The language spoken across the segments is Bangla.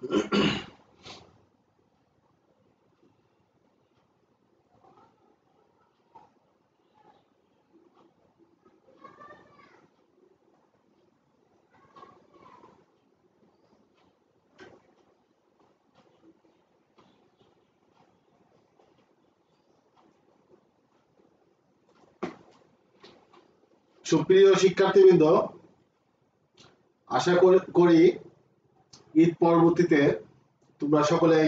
সুপ্রিয় শিক্ষার্থীবৃন্দ, আশা করি ঈদ পরবর্তীতে তোমরা সকলে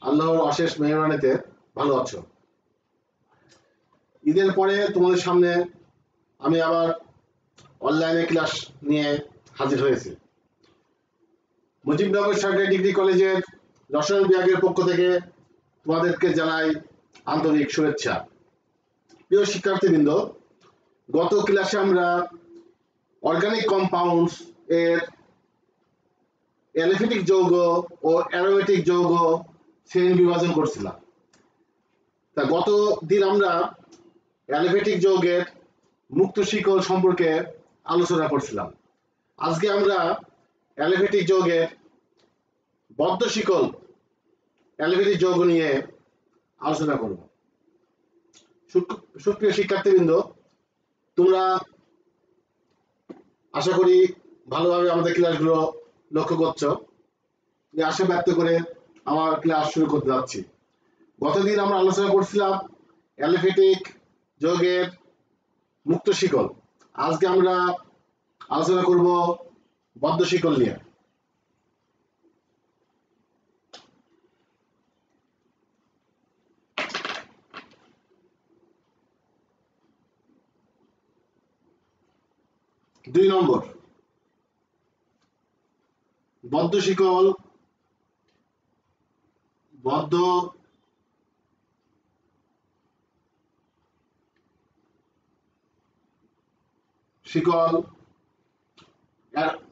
আল্লাহর অশেষ মেহরবানিতে ভালো আছো। ঈদের পরে তোমাদের সামনে আমি আবার অনলাইনে ক্লাস নিয়ে হাজির হয়েছি। মুজিবনগর সরকারি ডিগ্রি কলেজের রসায়ন বিভাগের পক্ষ থেকে তোমাদেরকে জানাই আন্তরিক শুভেচ্ছা। প্রিয় শিক্ষার্থীবৃন্দ, গত ক্লাসে আমরা অর্গানিক কম্পাউন্ডস এর অ্যালিফেটিক যৌগ ও অ্যারোমেটিক যৌগ শ্রেণী বিভাজন করছিলাম। তা গত দিন আমরা অ্যালিফেটিক যৌগের মুক্ত শিকল সম্পর্কে আলোচনা করছিলাম। আজকে আমরা অ্যালিফেটিক যৌগের বদ্ধ শিকল অ্যালিফেটিক যৌগ নিয়ে আলোচনা করব। সুপ্রিয় শিক্ষার্থীবৃন্দ, তোমরা আশা করি ভালোভাবে আমাদের ক্লাসগুলো লক্ষ্য করছো। আশা ব্যক্ত করে আমার ক্লাস শুরু করতে যাচ্ছি। গতদিন আমরা আলোচনা করছিলাম অ্যালিফেটিক যৌগের মুক্ত শিকল। আজকে আমরা আলোচনা করব বদ্ধ শিকল নিয়ে। দুই নম্বর, বদ্ধ শিকল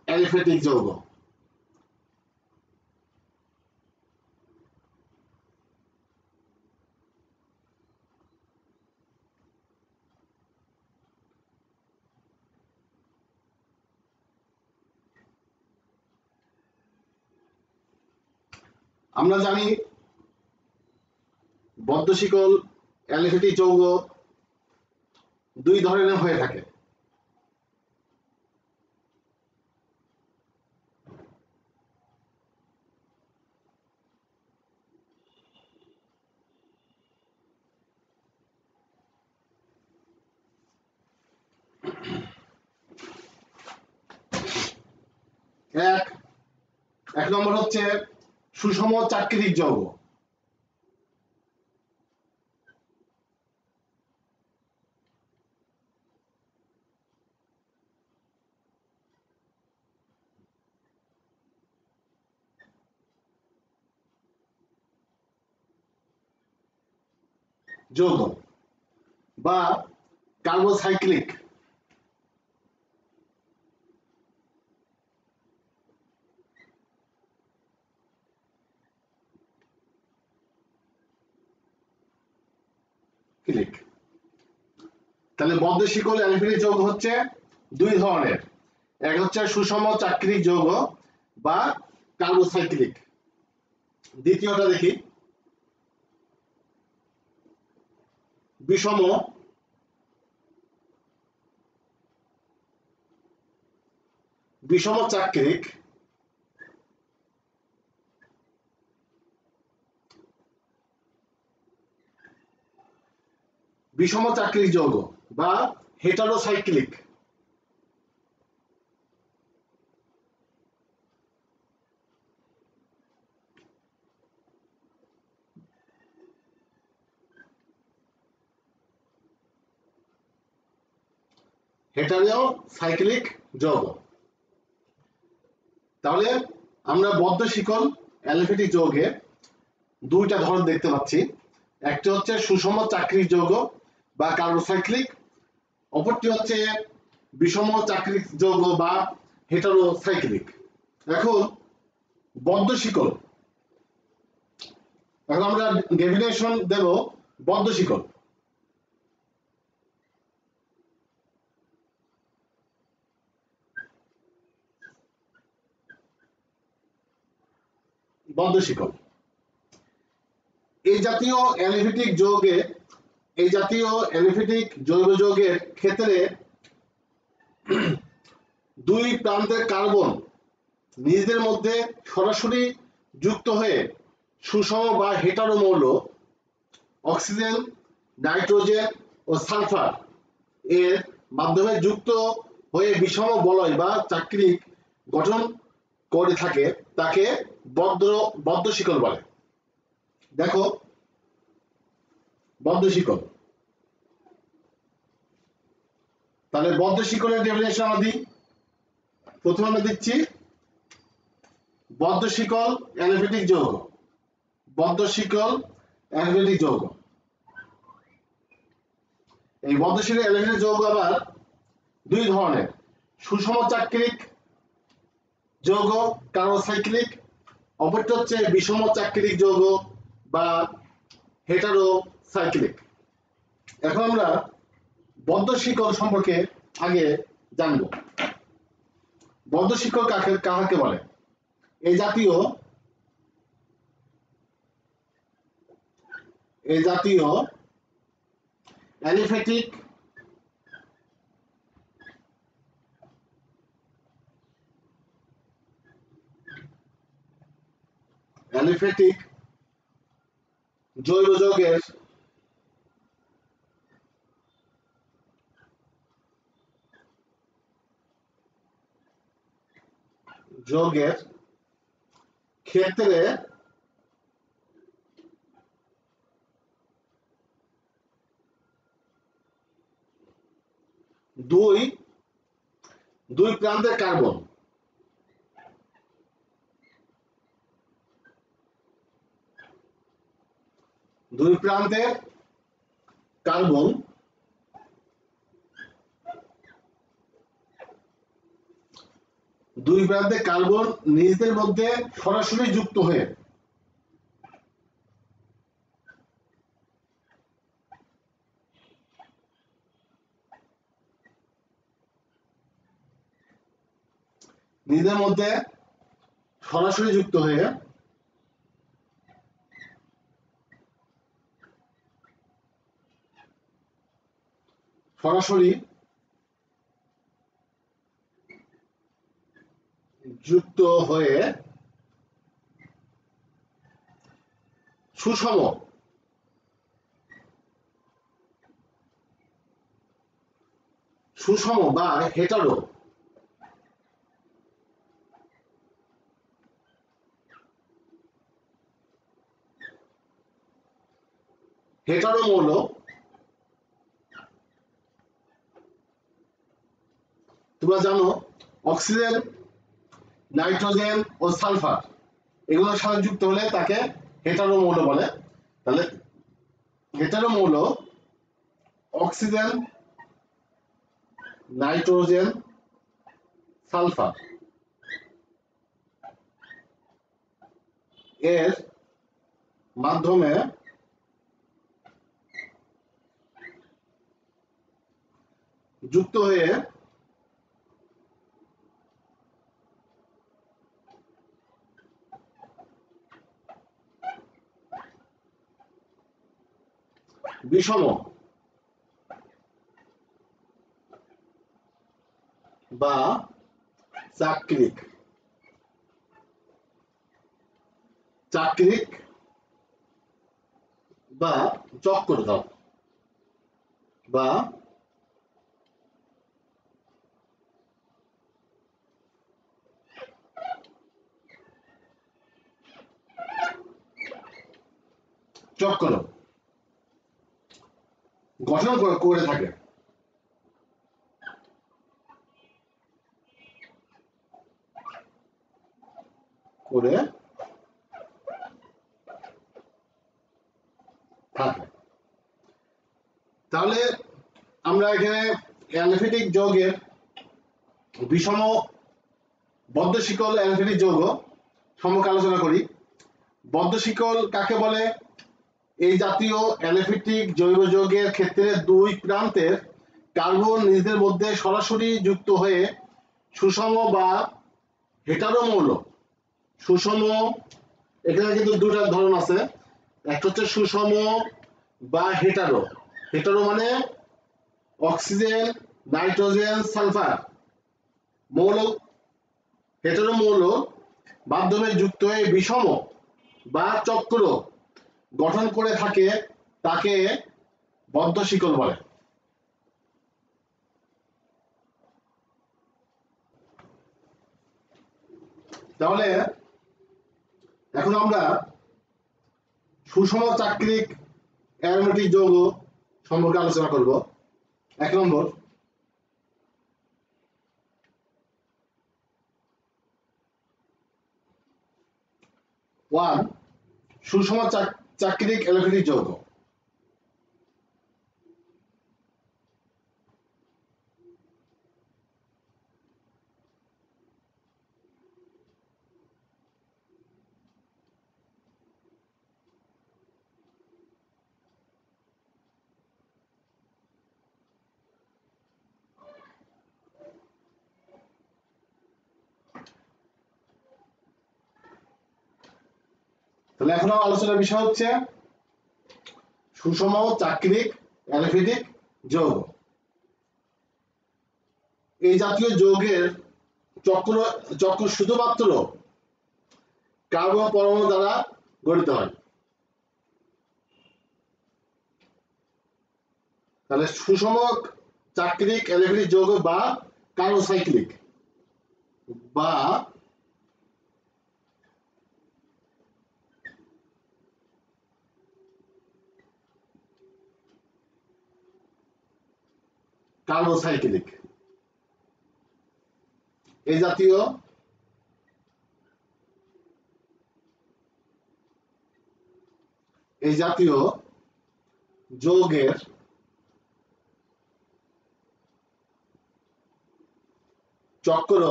অ্যালিফেটিক যৌগ। আমরা জানি বদ্ধ শিকল অ্যালিফেটিক যৌগ দুই ধরনের হয়ে থাকে। এক নম্বর হচ্ছে সুষম চাকরিক যৌগ। যৌগ বা কার্বোসাইক্লিক। তাহলে বদ্ধ শিকল অ্যালিফেটিক যৌগ হচ্ছে দুই ধরনের। এক হচ্ছে সুষম চাকরিক যৌগ বা কার্বোসাইক্লিক। দ্বিতীয়টা দেখি, বিষম চাকরিক যৌগ বা হেটারোসাইক্লিক। হেটারোসাইক্লিক যৌগ। তাহলে আমরা বদ্ধ শিকল অ্যালিফেটিক যৌগে দুইটা ধরন দেখতে পাচ্ছি। একটা হচ্ছে সুষম চাকরিক যৌগ বা কার্বোসাইক্লিক, অপরটি হচ্ছে বিষম চাকরিক যৌগ বা হেটারোসাইক্লিক। এখন বদ্ধ শিকল, এখন আমরা ডেফিনেশন দেব বদ্ধ শিকল। বদ্ধ শিকল। এই জাতীয় অ্যালিফেটিক জৈব যৌগের ক্ষেত্রে দুই প্রান্তের কার্বন নিজেদের মধ্যে সরাসরি যুক্ত হয়ে সুষম বা হেটারো মৌল অক্সিজেন, নাইট্রোজেন ও সালফার এর মাধ্যমে যুক্ত হয়ে বিষম বলয় বা চাকরিক গঠন করে থাকে, তাকে বদ্ধ শিকল বলে। দেখো বদ্ধ শিকল, তাহলে বদ্ধ শিকলের ডেফিনেশন আমরা দিই। প্রথমে আমরা দিচ্ছি বদ্ধ শিকল অ্যালিফেটিক যৌগ। বদ্ধ শিকল অ্যালিফেটিক যৌগ, এই বদ্ধ শিকল অ্যালিফেটিক যৌগ আবার দুই ধরনের, সুষম চাকরিক যৌগ কার্বোসাইক্লিক, অপরটি হচ্ছে বিষম চাকরিক যৌগ বা হেটারোসাইক্লিক। এখন আমরা বদ্ধ শিকল সম্পর্কে আগে জানব। বদ্ধ শিকল কাকে বলে? এই জাতীয় অ্যালিফেটিক জৈব যৌগের ক্ষেত্রে দুই প্রান্তের কার্বন নিজেদের মধ্যে সরাসরি যুক্ত হয়ে সরাসরি যুক্ত হয়ে সুষম বা হেটারো মৌল তোমরা জানো অক্সিজেন, নাইট্রোজেন ও সালফার এগুলোর সাথে যুক্ত হলে তাকে হেটারো মৌল বলে। তাহলে হেটারো মৌল অক্সিজেন, নাইট্রোজেন, সালফার এর মাধ্যমে যুক্ত হয়ে বিষম বা চাকরিক বা চক্র দাও বা চক্র গঠন করে থাকে। তাহলে আমরা এখানে অ্যালিফেটিক যৌগের বিষম বদ্ধ শিকল অ্যালিফেটিক যৌগ সম্পর্কে আলোচনা করি। বদ্ধ শিকল কাকে বলে? এই জাতীয় অ্যালিফেটিক জৈব যৌগের ক্ষেত্রে দুই প্রান্তের কার্বন নিজেদের মধ্যে সরাসরি যুক্ত হয়ে সুষম বা হেটারো মৌল এখানে কিন্তু দুটা ধরন আছে, একটা হচ্ছে সুষম বা হেটারো। হেটারো মানে অক্সিজেন, নাইট্রোজেন, সালফার মৌল, হেটারো মৌল মাধ্যমে যুক্ত হয়ে বিষম বা চক্র গঠন করে থাকে, তাকে বদ্ধ শিকল বলে। তাহলে এখন আমরা সুষম চাক্রিক অ্যারোমেটিক যৌগ সম্পর্কে আলোচনা করব। 1 নম্বর, সুষম চাক্রিক অ্যারোমেটিক যৌগ। তাহলে এখন আলোচনার বিষয় হচ্ছে সুষম চাক্রিক অ্যালিফেটিক যৌগ। এই জাতীয় যৌগের চক্র চক্র শুধুমাত্র কার্বন পরমাণু দ্বারা গঠিত হয়। তাহলে সুষম চাক্রিক অ্যালিফেটিক যৌগ বা কার্বোসাইক্লিক বা কার্বোসাইক্লিক এই জাতীয় যৌগের চক্র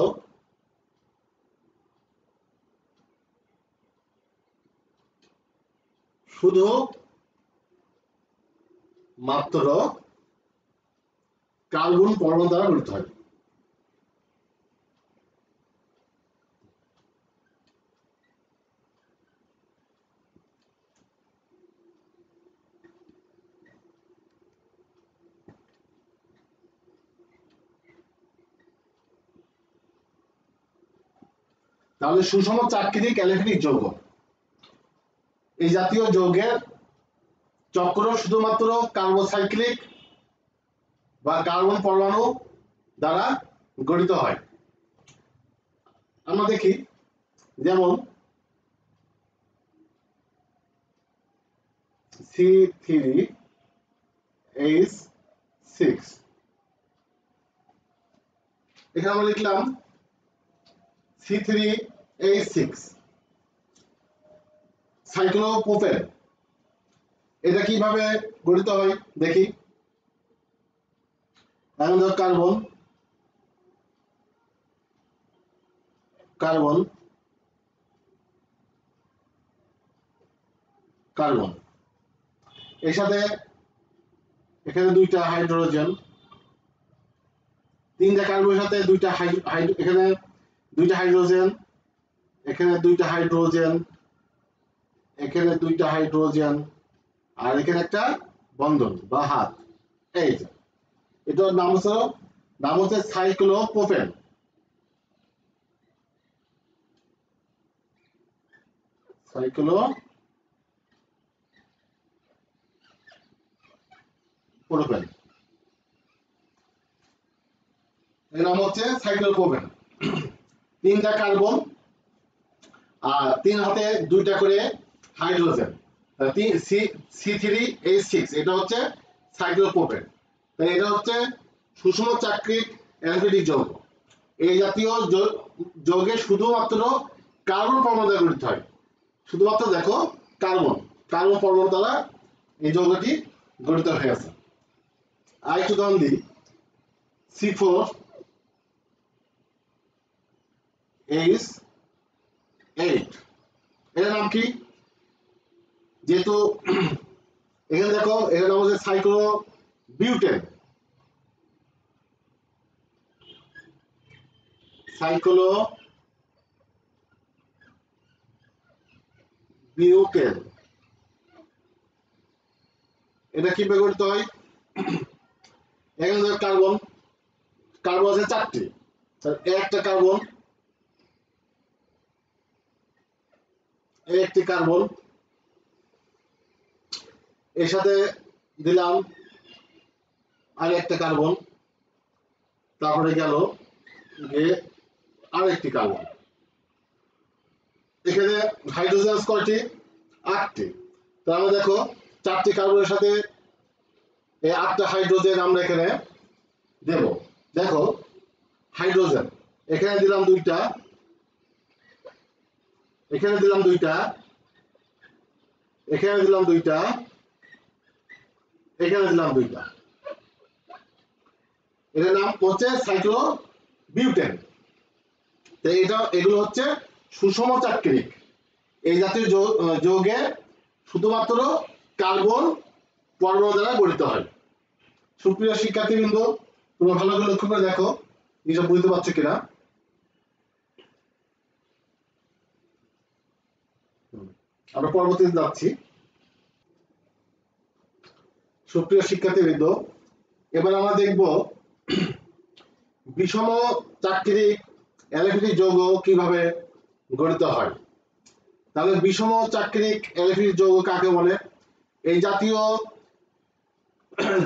শুধু মাত্র কার্বন পরমাণু দ্বারা গঠিত হয়। তাহলে সুষম চাক্রিক অ্যালিফেটিক যৌগ এই জাতীয় যৌগের চক্র শুধুমাত্র কার্বোসাইক্লিক বা কার্বন পরমাণু দ্বারা গঠিত হয়। আমরা দেখি, যেমন C3H6, এখানে আমরা লিখলাম C3H6 সাইক্লোপ্রোপেন। এটা কিভাবে গঠিত হয় দেখি। এখন ধর কার্বন কার্বন কার্বন এর সাথে এখানে দুইটা হাইড্রোজেন, তিনটা কার্বনের সাথে দুইটা এখানে দুইটা হাইড্রোজেন, এখানে দুইটা হাইড্রোজেন, এখানে দুইটা হাইড্রোজেন, আর এখানে একটা বন্ধন বা হাত। এই যে এটার নাম হচ্ছে সাইক্লোপ্রোপেন। সাইক্লোপ্রোপেন এর নাম হচ্ছে সাইক্লোপ্রোপেন। তিনটা কার্বন আর তিন হাতে দুইটা করে হাইড্রোজেন, C3H6, এটা হচ্ছে সাইক্লোপ্রোপেন। তাই এটা হচ্ছে সুষম চাক্রিক অ্যালফেটিক যৌগ। এই জাতীয় যৌগে শুধুমাত্র কার্বন পরমাণু দ্বারা গঠিত হয়। শুধুমাত্র দেখো কার্বন পরমাণু দ্বারা এই যৌগটি গঠিত হয়েছে। আরেকটু উদাহরণ দিই, C4H8, এর নাম কি? যেহেতু এখানে দেখো এর নাম হচ্ছে সাইক্লোবিউটেন। বিউটেন। এটা কি গঠিত হয়? এখানে কার্বন, কার্বন আছে 4টি, একটা কার্বন, একটি কার্বন, এর সাথে দিলাম আর একটা কার্বন, তারপরে গেল যে আরেকটি কার্বন। এখানে হাইড্রোজেন কয়টি? 8টি। তাহলে দেখো 4টি কার্বনের সাথে এই 8টা হাইড্রোজেন আমরা এখানে দেব। দেখো হাইড্রোজেন এখানে দিলাম 2টা, এখানে দিলাম 2টা, এখানে দিলাম 2টা, এখানে দিলাম 2টা। এটার নাম হচ্ছে সাইক্লোবিউটেন। তো এগুলো হচ্ছে সুষম চাক্রিক। এই জাতীয় যৌগে শুধুমাত্র কার্বন পরমাণু দ্বারা গঠিত হয়। সুপ্রিয় শিক্ষার্থীবৃন্দ, তোমরা ভালো করে লক্ষ্য করে দেখো এটা বুঝতে পারছো কিনা। আমরা পরবর্তীতে যাচ্ছি। সুপ্রিয় শিক্ষার্থীবৃন্দ, এবার আমরা দেখব বিষম চাক্রিক অ্যালিফেটিক যৌগ কিভাবে গঠিত হয়। তাহলে বিষম চাক্রিক অ্যালিফেটিক যৌগ কাকে বলে? এই জাতীয়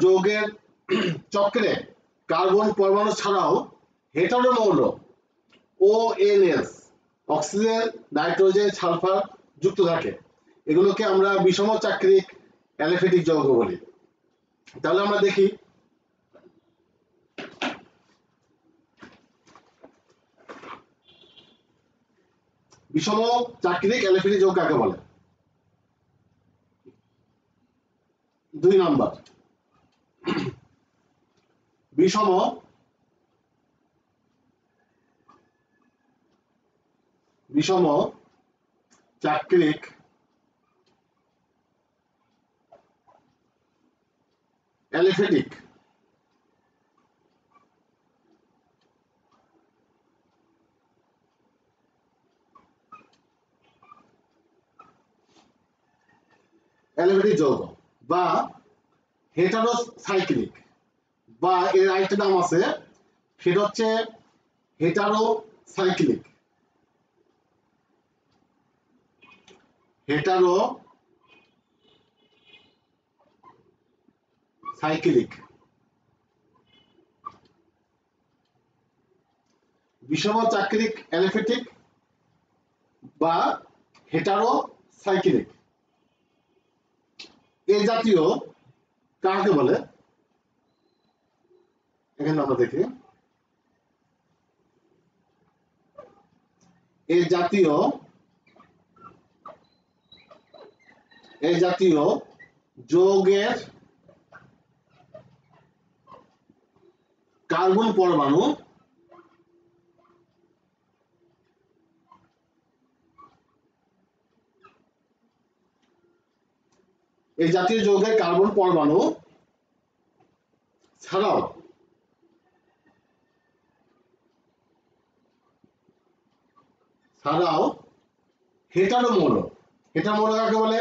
যৌগের চক্রে কার্বন পরমাণু ছাড়াও হেটারো মৌল ONS অক্সিজেন, নাইট্রোজেন, সালফার যুক্ত থাকে। এগুলোকে আমরা বিষম চাক্রিক অ্যালিফেটিক যৌগ বলি। তাহলে আমরা দেখি বিষম চাক্রিক অ্যালিফেটিক যৌগ কাকে বলে। 2 নাম্বার, বিষম চাক্রিক অ্যালিফেটিক যৌগ বা হেটারোসাইক্লিক, বা এর আরেকটা নাম আছে, সেটা হচ্ছে হেটারোসাইক্লিক। বিষম চাক্রিক অ্যালিফেটিক বা হেটারোসাইক্লিক এই জাতীয় কাকে বলে? এখানে আমরা দেখি এই জাতীয় যৌগের কার্বন পরমাণু ছাড়াও হেটারো মৌল। হেটারো মৌল কাকে বলে?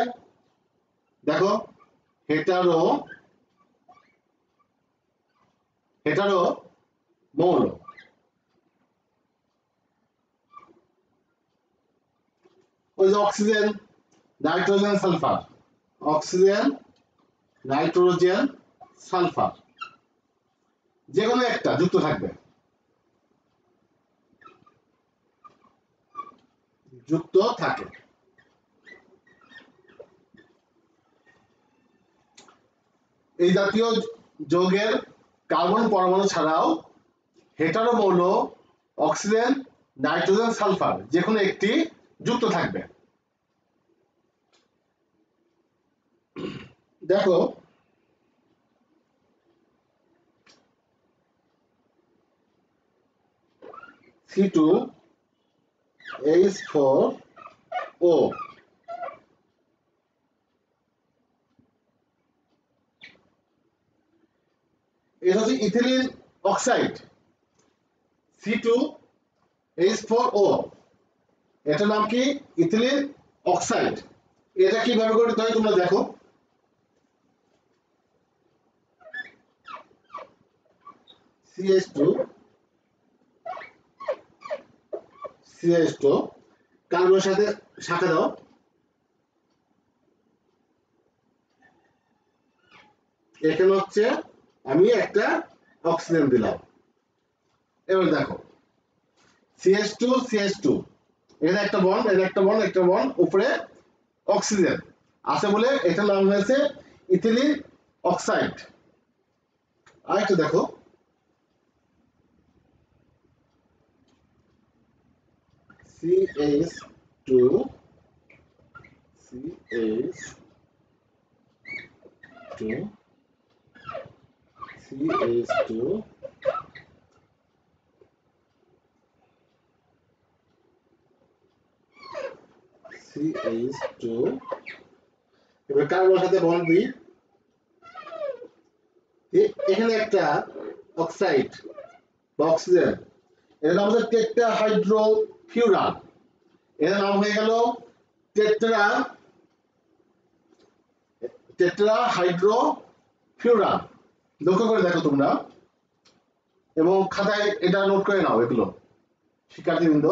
দেখো হেটারো মৌল ওই যে oxygen, nitrogen, sulphur, oxygen, nitrogen, sulphur যে কোনো একটা যুক্ত থাকে। এই জাতীয় যৌগের কার্বন পরমাণু ছাড়াও হেটারো মৌল অক্সিজেন, নাইট্রোজেন, সালফার যে কোনো একটি যুক্ত থাকবে। দেখো C2H4O, এটা হচ্ছে ইথিলিন অক্সাইড। C2H4O, এটার নাম কি? Ethylene oxide. এটা কিভাবে করতে হয় তোমরা দেখো। CH2 CH2 কার্বনের সাথে শাখা দাও। এখানে হচ্ছে আমি একটা অক্সিজেন দিলাম। এবার দেখো CH2 CH2 এটা একটা বন্ড, এটা একটা বন্ড, একটা বন্ড, উপরে অক্সিজেন আছে বলে এটার নাম হয়েছে ইথিলিন অক্সাইড। আর একটা দেখো CH2 CH2 CH2 CH2 এবার কার্বনের সাথে বন্ড দিই। এখানে একটা অক্সাইড বা অক্সিজেন, এর নাম হচ্ছে টেট্রাহাইড্রোফিউরান। এর নাম হয়ে গেল টেট্রাহাইড্রোফিউরান। লক্ষ্য করে দেখো তোমরা এবং খাতায় এটা নোট করে নাও। এগুলো শিক্ষার্থীবৃন্দ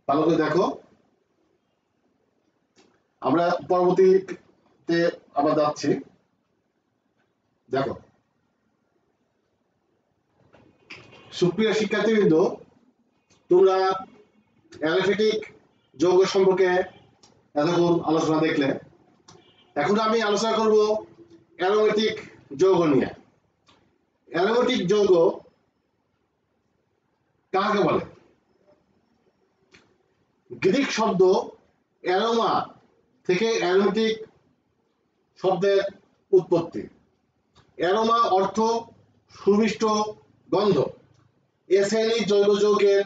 ভালো করে দেখো। আমরা পরবর্তীতে আবার যাচ্ছি। দেখো সুপ্রিয় শিক্ষার্থীবৃন্দ, তোমরা অ্যালোফিটিক যৌগ সম্পর্কে এতক্ষণ আলোচনা দেখলে। এখন আমি আলোচনা করব অ্যারোমেটিক যৌগ নিয়ে। অ্যারোমেটিক যৌগ কাকে বলে? গ্রিক শব্দ অ্যারোমা থেকে অ্যারোমেটিক শব্দের উৎপত্তি। অ্যারোমা অর্থ সুমিষ্ট গন্ধ। এ শ্রেণীর জৈব যৌগের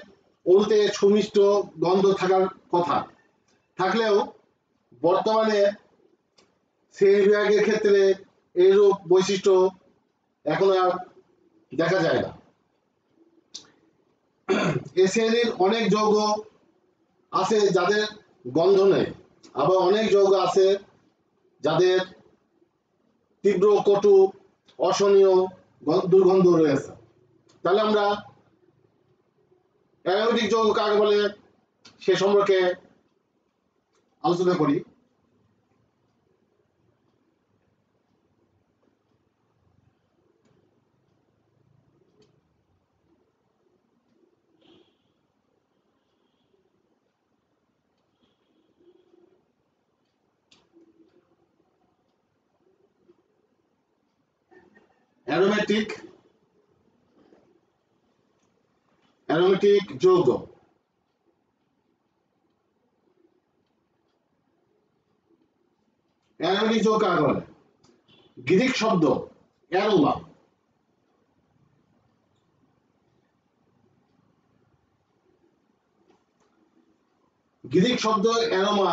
অণুতে সুমিষ্ট গন্ধ থাকার কথা থাকলেও বর্তমানে শ্রেণীবিভাগের ক্ষেত্রে এইরূপ বৈশিষ্ট্য এখন আর দেখা যায় না। এ শ্রেণীর অনেক যৌগ আছে যাদের গন্ধ নেই, আবার অনেক যৌগ আছে যাদের তীব্র কটু অসহনীয় দুর্গন্ধ রয়েছে। তাহলে আমরা অ্যারোমেটিক যৌগ কাকে বলে সে সম্পর্কে আলোচনা করি। অ্যারোমেটিক যৌগ অ্যারোমেটিক যৌগ কাকে বলে? গ্রিক শব্দ অ্যারোমা, গ্রিক শব্দ অ্যারোমা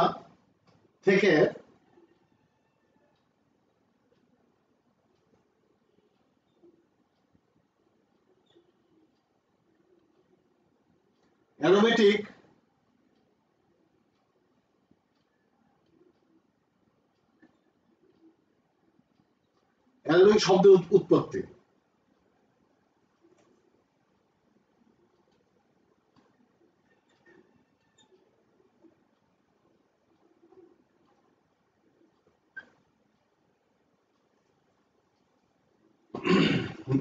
থেকে অ্যারোমেটিক শব্দের উৎপত্তি।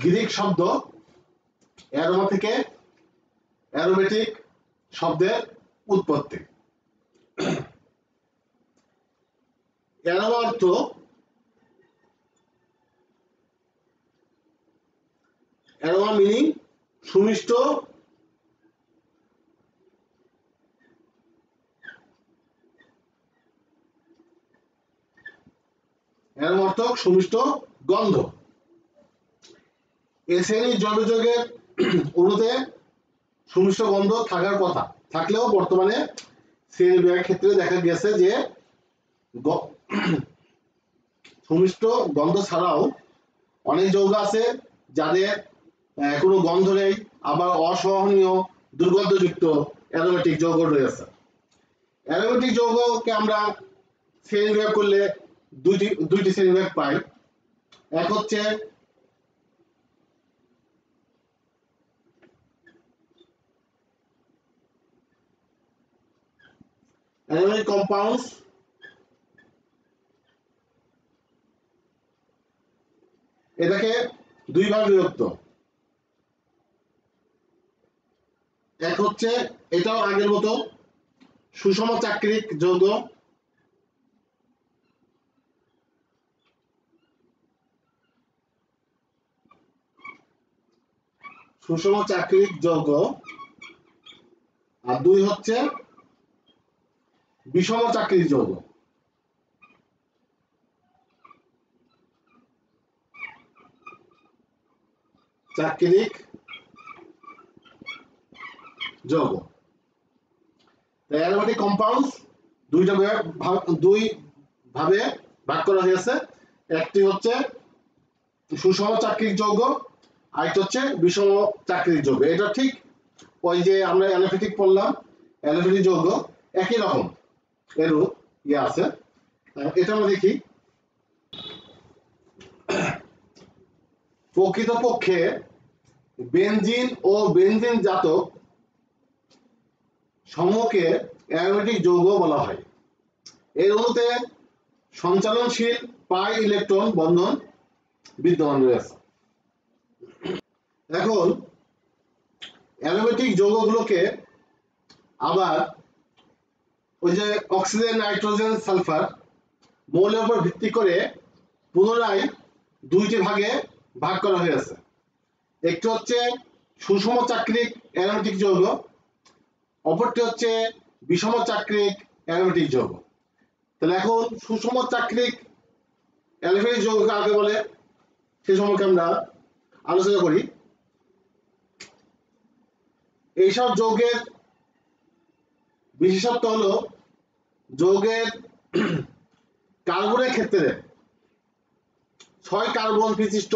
গ্রিক শব্দ অ্যারোমা থেকে অ্যারোমেটিক শব্দের উৎপত্তি। অ্যারোমা অর্থ অ্যারোমা মিনিং সুমিষ্ট অ্যারোমা অর্থ সুমিষ্ট গন্ধ। এ শ্রেণীর জৈব যৌগের অণুতে সুমিষ্ট গন্ধ থাকার কথা থাকলেও বর্তমানে শ্রেণীবিভাগের ক্ষেত্রে দেখা গেছে যে সুমিষ্ট গন্ধ ছাড়াও অনেক যৌগ আছে যাদের কোনো গন্ধ নেই, আবার অসহনীয় দুর্গন্ধযুক্ত অ্যারোমেটিক যৌগ রয়েছে। অ্যারোমেটিক যৌগকে আমরা শ্রেণীবিভাগ করলে দুইটি শ্রেণীবিভাগ পাই। এক হচ্ছে অ্যারোমেটিক কম্পাউন্ডস, এটাকে দুই ভাগে বিভক্ত। এক হচ্ছে এটাও আগের মতো সুষম চাকরিক যৌগ, সুষম চাকরিক যৌগ, আর দুই হচ্ছে বিষম চাকরিক যৌগ। চাকরিক যৌগ। অ্যারোমেটিক কম্পাউন্ডস দুই ভাবে ভাগ করা হয়েছে। একটি হচ্ছে সুষম চাকরিক যৌগ, আরেকটি হচ্ছে বিষম চাকরিক যৌগ। এটা ঠিক ওই যে আমরা অ্যালোফেটিক পড়লাম, অ্যালোফেটিক যৌগ একই রকম এরও আছে। এটা আমরা দেখি। প্রকৃতপক্ষে বেনজিন ও বেনজিন জাতক সমূহকে অ্যারোমেটিক যৌগ বলা হয়। এর অণুতে সঞ্চালনশীল পাই ইলেকট্রন বন্ধন বিদ্যমান রয়েছে। এখন অ্যারোমেটিক যৌগগুলোকে আবার ওই যে অক্সিজেন, নাইট্রোজেন, সালফার মৌলের উপর ভিত্তি করে পুনরায় দুইটি ভাগে ভাগ করা হয়েছে। একটি হচ্ছে সুষম চাকরিক অ্যারোমেটিক যৌগ, অপরটি হচ্ছে বিষম চাকরিক অ্যারোমেটিক যৌগ। তাহলে এখন সুষম চাকরিক অ্যারোমেটিক যৌগ কাকে বলে সে সম্পর্কে আমরা আলোচনা করি। এইসব যৌগের বিশেষত্ব হলো যৌগের কার্বনের ক্ষেত্রে 6 কার্বন বিশিষ্ট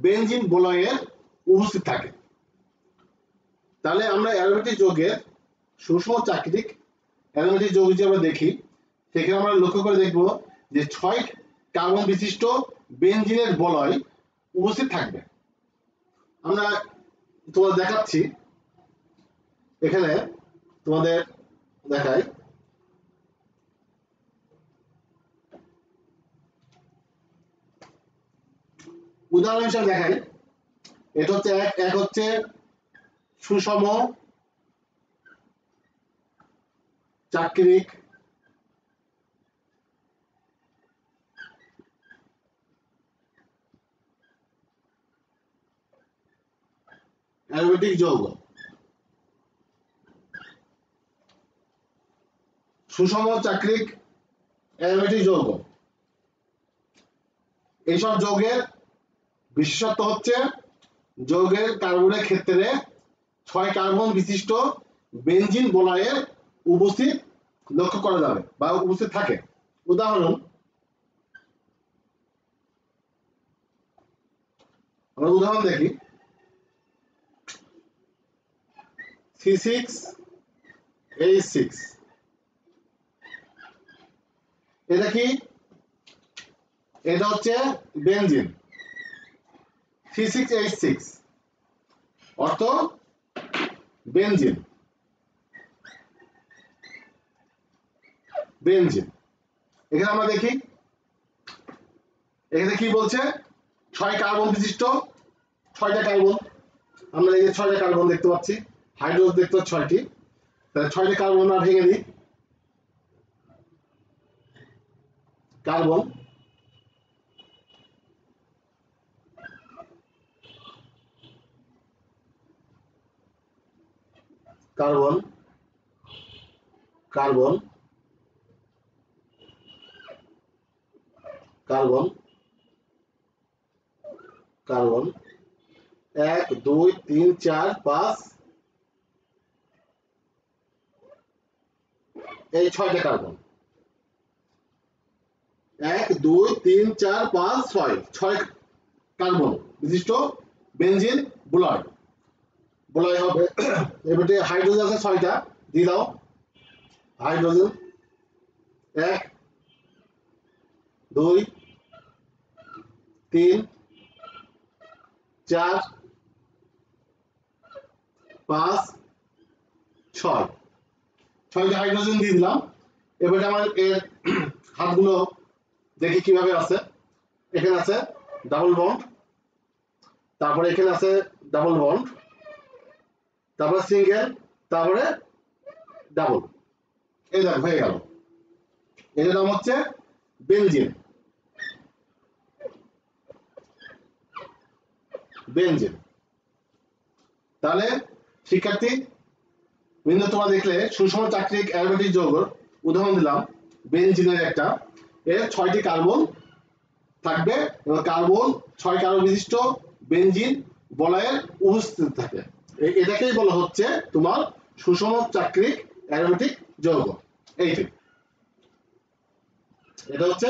বেনজিন বলয়ের উপস্থিত থাকে। তাহলে আমরা অ্যারোমেটিক যৌগের সুষম চাকরিক অ্যারোমেটিক যৌগ যদি আমরা দেখি, সেখানে আমরা লক্ষ্য করে দেখব যে 6 কার্বন বিশিষ্ট বেনজিনের বলয় উপস্থিত থাকবে। আমরা তোমাদের দেখাচ্ছি, এখানে তোমাদের দেখাই। উদাহরণ হিসেবে দেখাই। এটা হচ্ছে এক হচ্ছে সুষম চাকরিক অ্যারোমেটিক যৌগ। সুষম চাকরিক অ্যারোমেটিক যৌগ, এইসব যৌগের বিশেষত্ব হচ্ছে যৌগের কার্বনের ক্ষেত্রে 6 কার্বন বিশিষ্ট বেনজিন বলয়ের উপস্থিত লক্ষ্য করা যাবে বা উপস্থিত থাকে। উদাহরণ, আমরা উদাহরণ দেখি। C6H6, এটা কি? এটা হচ্ছে বেনজিন। C6H6 অর্থ বেনজিন। বেনজিন এখানে আমরা দেখি, এখানে কি বলছে? 6 কার্বন বিশিষ্ট 6টা কার্বন। আমরা এই যে 6টা কার্বন দেখতে পাচ্ছি, হাইড্রোজেন দেখতে পাচ্ছি 6টি। তাহলে 6টা কার্বন আমরা ভেঙে দিই। Carbon, carbon, carbon, carbon, carbon, 1 2 3 4 5, এই 6টা কার্বন। 1 2 3 4 5 6, 6 কার্বন বিশিষ্ট বেনজিন বলয়। বলয় হবে। এবারে হাইড্রোজেন আছে 6টা, দিয়ে দাও। হাইড্রোজেন 1 2 3 4 5 6 6টা হাইড্রোজেন দিয়ে দিলাম। এবারে আমার এর হাতগুলো দেখি কিভাবে আছে। এখানে আছে ডাবল বন্ড, তারপরে এখানে আছে ডাবল বন্ড, তারপরে সিঙ্গেল, তারপরে ডাবল। এই দেখ হয়ে গেল। এটার নাম হচ্ছে বেনজিন। বেনজিন। তাহলে শিক্ষার্থী বিন্দু তোমরা দেখলে সুষম চাকরিক অ্যারোমেটিক যৌগ উদাহরণ দিলাম বেনজিনের একটা, এর 6টি কার্বন থাকবে এবং কার্বন 6 কার্বন বিশিষ্ট বেনজিন বলয়ের উপস্থিত থাকে। এটাকেই বলা হচ্ছে তোমার সুষম চাকরিক অ্যারোমেটিক যৌগ। এইটি এটা হচ্ছে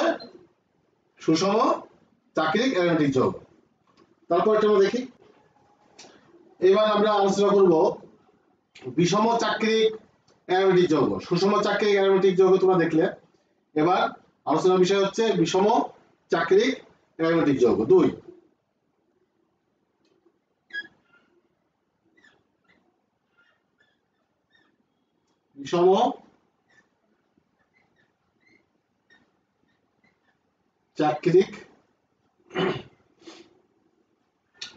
সুষম চাকরিক অ্যারোমেটিক যৌগ। তারপর এটা আমরা দেখি। এবার আমরা আলোচনা করব বিষম চাকরিক অ্যারোমেটিক যৌগ। সুষম চাকরিক অ্যারোমেটিক যৌগ তোমরা দেখলে, এবার আলোচনার বিষয় হচ্ছে বিষম চাকরিক অ্যারোমেটিক যৌগ 2। বিষম চাকরিক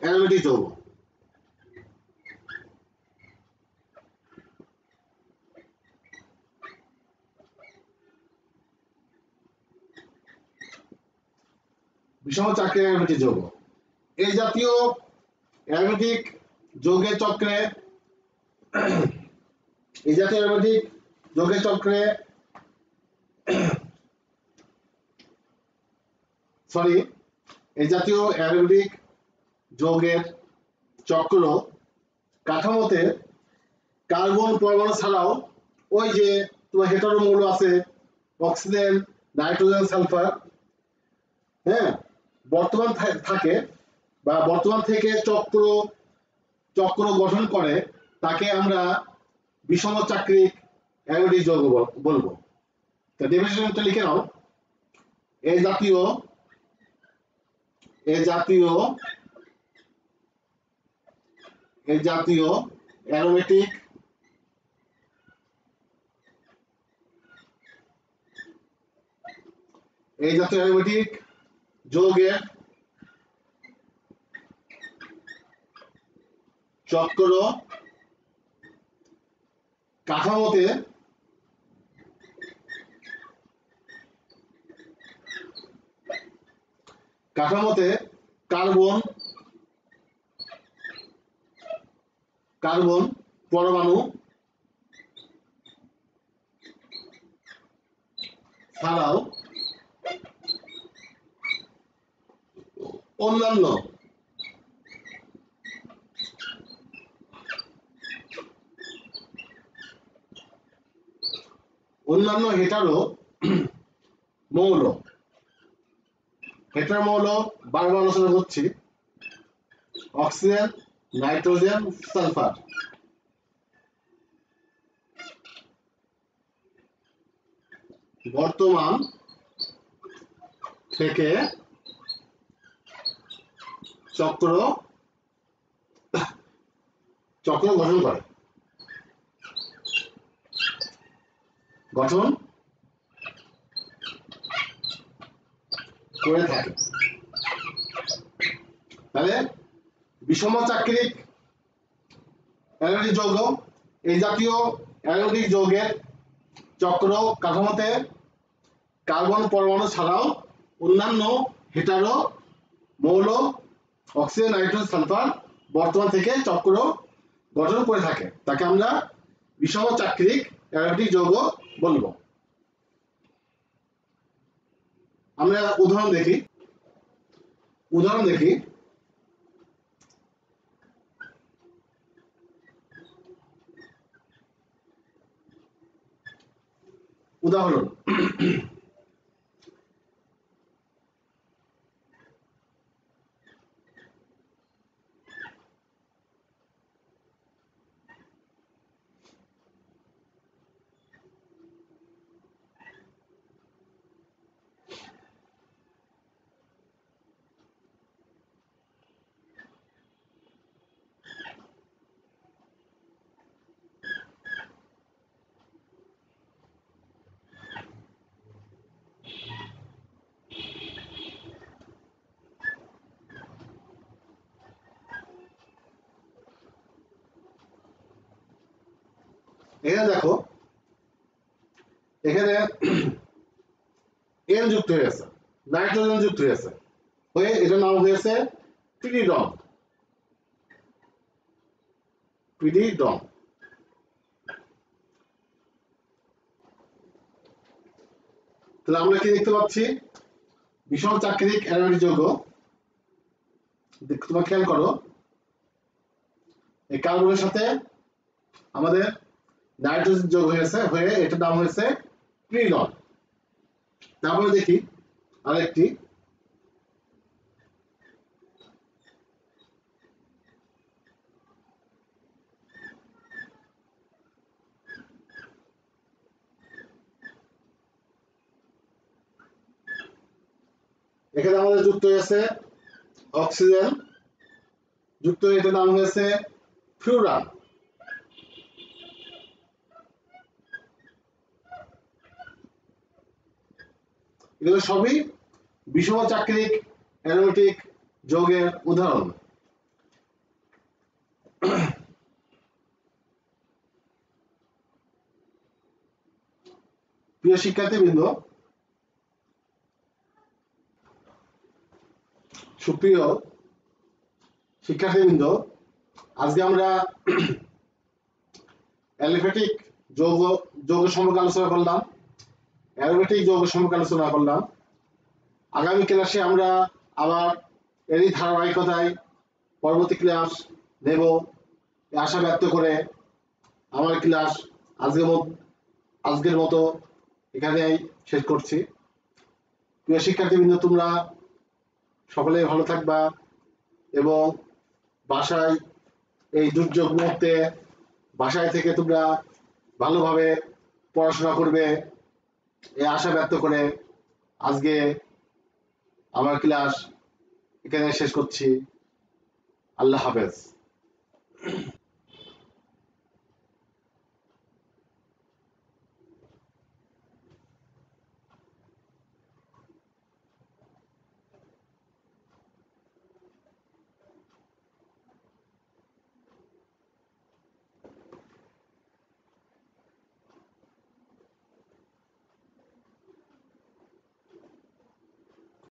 অ্যারোমেটিক যৌগ। বিষম চাকরিক অ্যারোমেটিক যৌগ এই জাতীয় অ্যারোমেটিক যৌগের চক্রে এই জাতীয় অ্যারোমেটিক যৌগের চক্রে এই জাতীয় অ্যারোমেটিক যৌগের চক্র কাঠামোতে কার্বন পরমাণু ছাড়াও ওই যে তোমার হেটারো মৌল আছে অক্সিজেন, নাইট্রোজেন, সালফার, হ্যাঁ, বর্তমান থাকে বা বর্তমান থেকে চক্র গঠন করে, তাকে আমরা বিষম চাকরিক অ্যারোমেটিক যৌগ বলবো। তা ডেফিনিশনটা লিখে নাও। এই জাতীয় অ্যারোমেটিক যৌগের চক্র কাঠামোতে কার্বন পরমাণু ছাড়াও অন্যান্য হেটারো মৌল বারবার আলোচনা করছি, অক্সিজেন, নাইট্রোজেন, সালফার, বর্তমান থেকে চক্র গঠন করে থাকে। তাহলে বিষম চাকরিক অ্যারোমেটিক যৌগ এই জাতীয় অ্যারোমেটিক যৌগের চক্র কাঠামোতে কার্বন পরমাণু ছাড়াও অন্যান্য হেটারো মৌল অক্সিজেন, নাইট্রোজেন, সালফার বর্তমান থেকে চক্র গঠন করে থাকে, তাকে আমরা বিষম চাকরিক অ্যারোমেটিক যৌগ বলবো। আমরা উদাহরণ দেখি। উদাহরণ এখানে দেখো, এখানে এন যুক্ত হয়েছে, নাইট্রোজেন যুক্ত হয়েছে, হয়ে এটার নাম হয়েছে পিরিডন। পিরিডন। তাহলে আমরা কি দেখতে পাচ্ছি? বিষম চাকরিক অ্যারোমেটিক যৌগ, তোমরা খেয়াল করো, এই কার্বনের সাথে আমাদের নাইট্রোজেন যোগ হয়েছে, হয়ে এটার নাম হয়েছে পিরিডন। তারপরে দেখি আরেকটি, এখানে আমাদের যুক্ত হয়েছে অক্সিজেন, যুক্ত হয়ে এটার নাম হয়েছে ফ্লুরান। এগুলো সবই বিষম চাকরিক অ্যারোমেটিক যৌগের উদাহরণ। প্রিয় শিক্ষার্থীবৃন্দ, সুপ্রিয় শিক্ষার্থীবৃন্দ, আজকে আমরা অ্যালিফ্যাটিক যৌগ সম্পর্কে আলোচনা করলাম, অ্যারোমেটিক যৌগ সম্পর্কে আলোচনা করলাম। আগামী ক্লাসে আমরা আবার এরই ধারাবাহিকতায় পরবর্তী ক্লাস নেব, আশা ব্যক্ত করে আমার ক্লাস আজকের মতো এখানেই শেষ করছি। প্রিয় শিক্ষার্থীবৃন্দ, তোমরা সকলে ভালো থাকবা এবং বাসায় এই দুর্যোগ মুহূর্তে বাসায় থেকে তোমরা ভালোভাবে পড়াশোনা করবে, এই আশা ব্যক্ত করে আজকে আমার ক্লাস এখানে শেষ করছি। আল্লাহ হাফেজ।